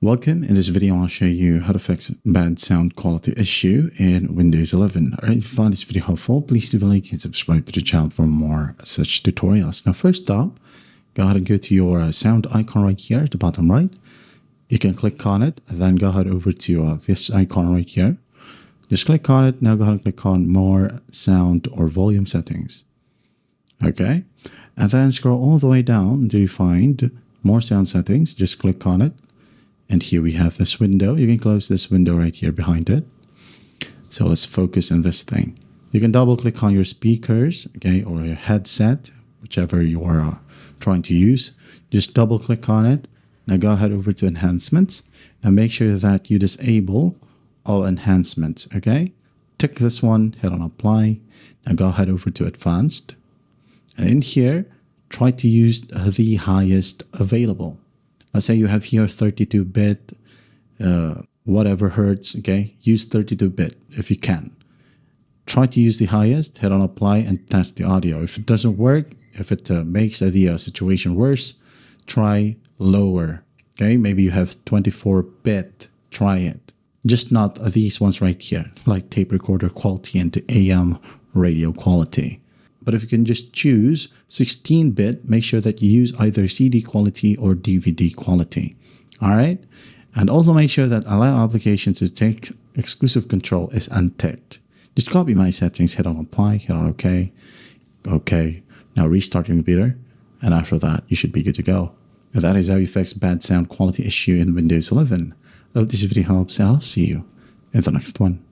Welcome. In this video, I'll show you how to fix bad sound quality issue in Windows 11. Alright, if you find this video helpful, please leave a like and subscribe to the channel for more such tutorials. Now, first up, go ahead and go to your sound icon right here at the bottom right. You can click on it, and then go ahead over to this icon right here. Just click on it. Now go ahead and click on more sound or volume settings. Okay, and then scroll all the way down until you find more sound settings. Just click on it. And here we have this window. You can close this window right here behind it. So let's focus on this thing. You can double click on your speakers, okay, or your headset, whichever you are trying to use. Just double click on it. Now go ahead over to enhancements and make sure that you disable all enhancements, okay? Tick this one, hit on apply. Now go ahead over to advanced. And in here, try to use the highest available. Let's say you have here 32-bit, whatever hertz, okay? Use 32-bit if you can. Try to use the highest, hit on apply, and test the audio. If it doesn't work, if it makes the situation worse, try lower, okay? Maybe you have 24-bit, try it. Just not these ones right here, like tape recorder quality and AM radio quality. But if you can just choose 16-bit, make sure that you use either CD quality or DVD quality. All right? And also make sure that allow applications to take exclusive control is unticked. Just copy my settings, hit on apply, hit on OK. OK. Now restart your computer. And after that, you should be good to go. And that is how you fix bad sound quality issue in Windows 11. I hope this video helps. I'll see you in the next one.